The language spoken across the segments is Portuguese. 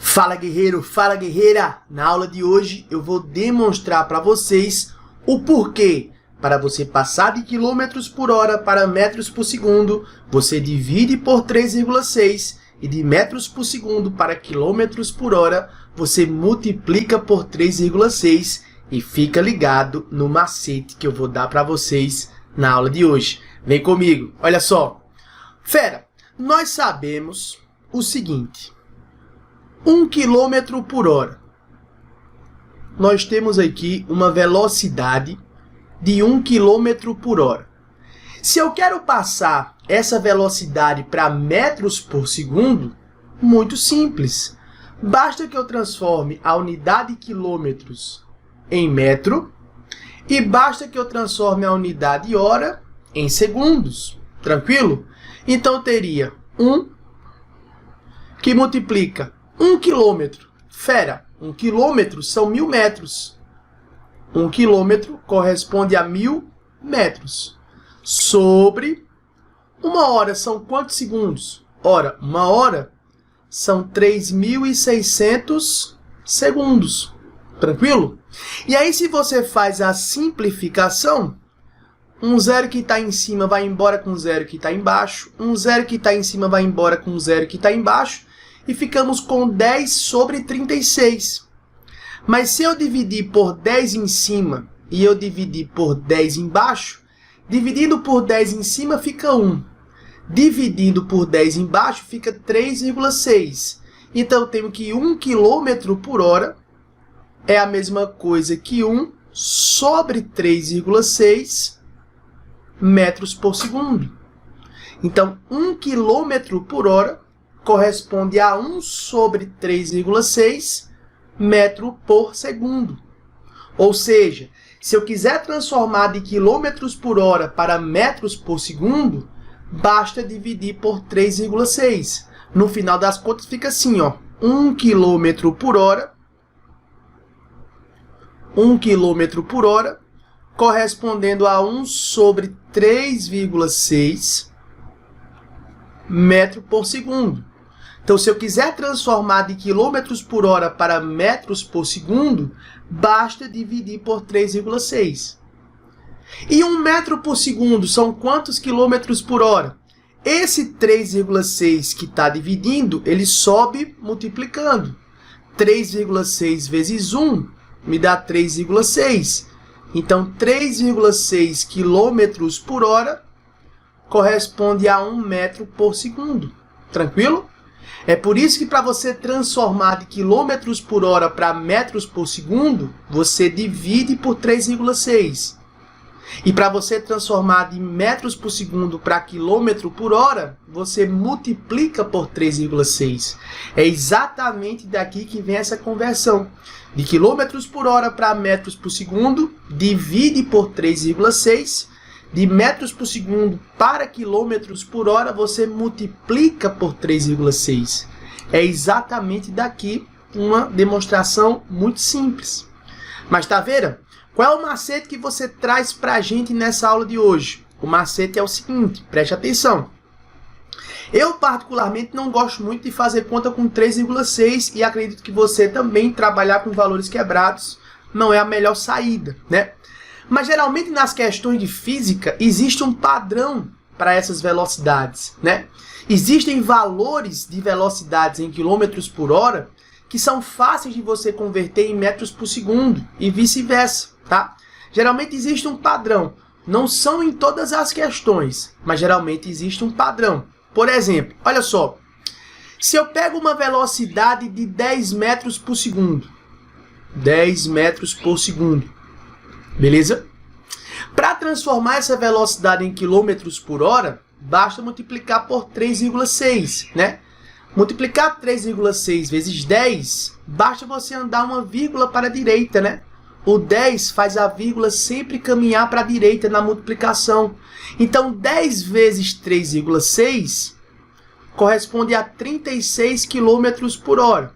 Fala guerreiro, fala guerreira! Na aula de hoje eu vou demonstrar para vocês o porquê. Para você passar de quilômetros por hora para metros por segundo, você divide por 3,6 e de metros por segundo para quilômetros por hora, você multiplica por 3,6 e fica ligado no macete que eu vou dar para vocês na aula de hoje. Vem comigo, olha só. Fera, nós sabemos o seguinte: 1 km por hora. Nós temos aqui uma velocidade de 1 km por hora. Se eu quero passar essa velocidade para metros por segundo, muito simples. Basta que eu transforme a unidade quilômetros em metro e basta que eu transforme a unidade hora em segundos. Tranquilo? Então eu teria 1 que multiplica 1 quilômetro. Fera, 1 quilômetro são 1000 metros. 1 quilômetro corresponde a 1000 metros. Sobre 1 hora são quantos segundos? Ora, 1 hora são 3.600 segundos. Tranquilo? E aí, se você faz a simplificação, um zero que está em cima vai embora com o zero que está embaixo. Um zero que está em cima vai embora com o zero que está embaixo. E ficamos com 10 sobre 36. Mas se eu dividir por 10 em cima e eu dividir por 10 embaixo, dividindo por 10 em cima fica 1. Dividindo por 10 embaixo fica 3,6. Então eu tenho que 1 km por hora é a mesma coisa que 1 sobre 3,6 metros por segundo. Então 1 km por hora corresponde a 1 sobre 3,6 metro por segundo. Ou seja, se eu quiser transformar de quilômetros por hora para metros por segundo, basta dividir por 3,6. No final das contas fica assim, ó, 1 km por hora, 1 km por hora, correspondendo a 1 sobre 3,6 metro por segundo. Então, se eu quiser transformar de quilômetros por hora para metros por segundo, basta dividir por 3,6. E 1 metro por segundo são quantos quilômetros por hora? Esse 3,6 que está dividindo, ele sobe multiplicando. 3,6 vezes 1 me dá 3,6. Então, 3,6 quilômetros por hora corresponde a 1 metro por segundo. Tranquilo? É por isso que para você transformar de quilômetros por hora para metros por segundo, você divide por 3,6. E para você transformar de metros por segundo para quilômetro por hora, você multiplica por 3,6. É exatamente daqui que vem essa conversão. De quilômetros por hora para metros por segundo, divide por 3,6. De metros por segundo para quilômetros por hora, você multiplica por 3,6. É exatamente daqui uma demonstração muito simples. Mas tá vendo? Qual é o macete que você traz para a gente nessa aula de hoje? O macete é o seguinte, preste atenção. Eu particularmente não gosto muito de fazer conta com 3,6 e acredito que você também trabalhar com valores quebrados não é a melhor saída, né? Mas geralmente nas questões de física existe um padrão para essas velocidades, né? Existem valores de velocidades em quilômetros por hora que são fáceis de você converter em metros por segundo e vice-versa, tá? Geralmente existe um padrão. Não são em todas as questões, mas geralmente existe um padrão. Por exemplo, olha só. Se eu pego uma velocidade de 10 metros por segundo, 10 metros por segundo, beleza? Para transformar essa velocidade em quilômetros por hora, basta multiplicar por 3,6, né? Multiplicar 3,6 vezes 10, basta você andar uma vírgula para a direita, né? O 10 faz a vírgula sempre caminhar para a direita na multiplicação. Então, 10 vezes 3,6 corresponde a 36 quilômetros por hora.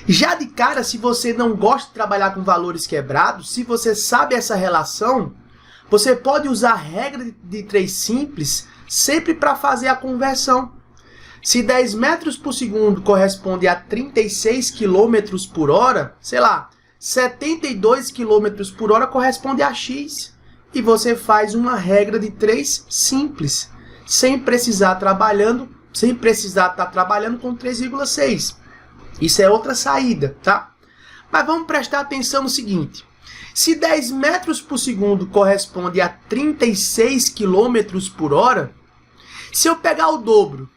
Já de cara, se você não gosta de trabalhar com valores quebrados, se você sabe essa relação, você pode usar a regra de 3 simples sempre para fazer a conversão. Se 10 metros por segundo corresponde a 36 km por hora, sei lá, 72 km por hora corresponde a x. E você faz uma regra de 3 simples, sem precisar estar trabalhando com 3,6. Isso é outra saída, tá? Mas vamos prestar atenção no seguinte. Se 10 metros por segundo corresponde a 36 km por hora, se eu pegar o dobro,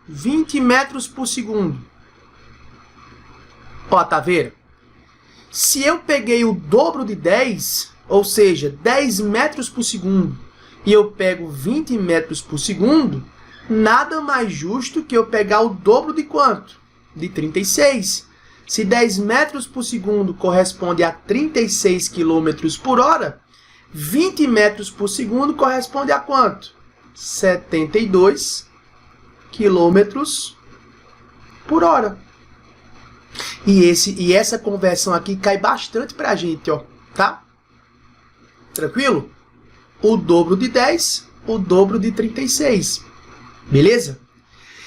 20 metros por segundo, ó, tá vendo? Se eu peguei o dobro de 10, ou seja, 10 metros por segundo, e eu pego 20 metros por segundo, nada mais justo que eu pegar o dobro de quanto? De 36. Se 10 metros por segundo corresponde a 36 km por hora, 20 metros por segundo corresponde a quanto? 72 km por hora. E essa conversão aqui cai bastante pra gente, ó, tá? Tranquilo? O dobro de 10, o dobro de 36. Beleza?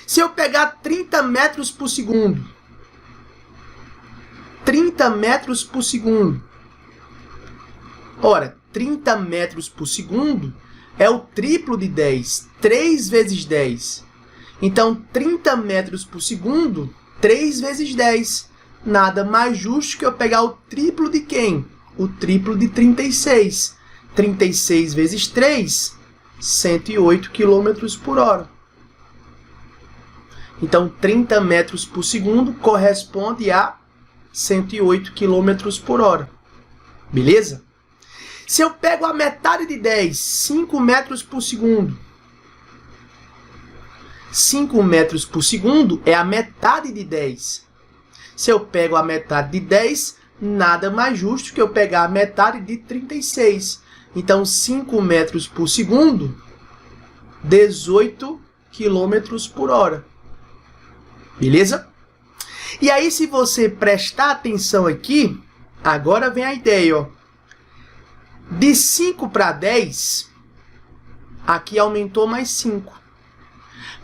Se eu pegar 30 metros por segundo, 30 metros por segundo. Ora, 30 metros por segundo é o triplo de 10. 3 vezes 10. Então, 30 metros por segundo, 3 vezes 10. Nada mais justo que eu pegar o triplo de quem? O triplo de 36. 36 vezes 3, 108 km por hora. Então, 30 metros por segundo corresponde a 108 km por hora. Beleza? Se eu pego a metade de 10, 5 metros por segundo. 5 metros por segundo é a metade de 10. Se eu pego a metade de 10, nada mais justo que eu pegar a metade de 36. Então, 5 metros por segundo, 18 km por hora. Beleza? E aí, se você prestar atenção aqui, agora vem a ideia, ó. De 5 para 10, aqui aumentou mais 5.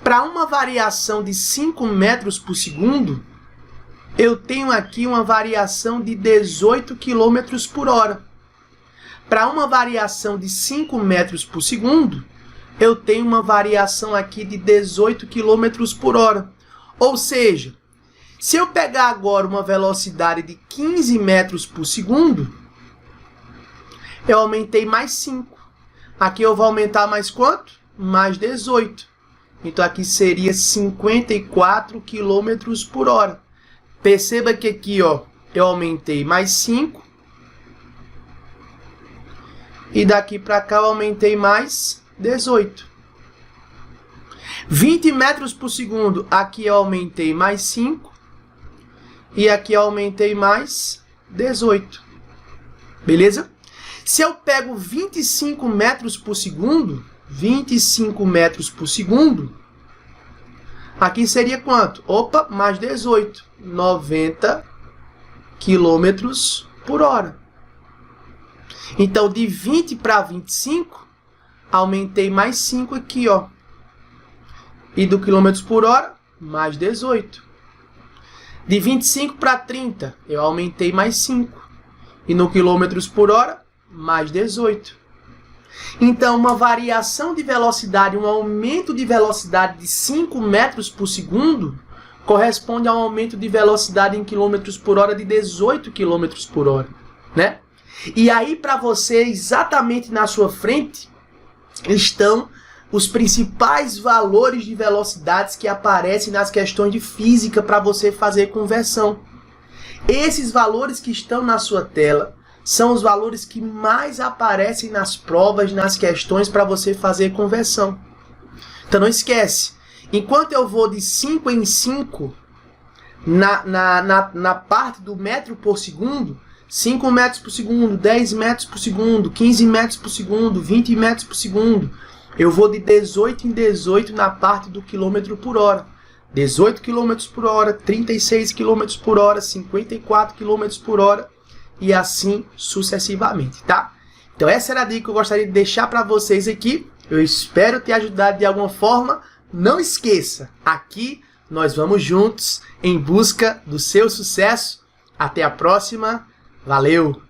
Para uma variação de 5 metros por segundo, eu tenho aqui uma variação de 18 km por hora. Para uma variação de 5 metros por segundo, eu tenho uma variação aqui de 18 km por hora. Ou seja, se eu pegar agora uma velocidade de 15 metros por segundo, eu aumentei mais 5. Aqui eu vou aumentar mais quanto? Mais 18. Então aqui seria 54 km por hora. Perceba que aqui, ó, eu aumentei mais 5. E daqui para cá eu aumentei mais 18. 20 metros por segundo, aqui eu aumentei mais 5. E aqui eu aumentei mais 18. Beleza? Se eu pego 25 metros por segundo, 25 metros por segundo, aqui seria quanto? Opa, mais 18. 90 km por hora. Então, de 20 para 25, aumentei mais 5 aqui, ó. E do quilômetros por hora, mais 18. De 25 para 30, eu aumentei mais 5. E no quilômetros por hora, mais 18. Então, uma variação de velocidade, um aumento de velocidade de 5 metros por segundo, corresponde a um aumento de velocidade em quilômetros por hora de 18 quilômetros por hora, né? E aí, para você, exatamente na sua frente, estão os principais valores de velocidades que aparecem nas questões de física para você fazer conversão. Esses valores que estão na sua tela são os valores que mais aparecem nas provas, nas questões para você fazer conversão. Então não esquece, enquanto eu vou de 5 em 5 na parte do metro por segundo, 5 metros por segundo, 10 metros por segundo, 15 metros por segundo, 20 metros por segundo, eu vou de 18 em 18 na parte do quilômetro por hora. 18 km por hora, 36 km por hora, 54 km por hora e assim sucessivamente, tá? Então essa era a dica que eu gostaria de deixar para vocês aqui. Eu espero ter ajudado de alguma forma. não esqueça, aqui nós vamos juntos em busca do seu sucesso. Até a próxima. Valeu!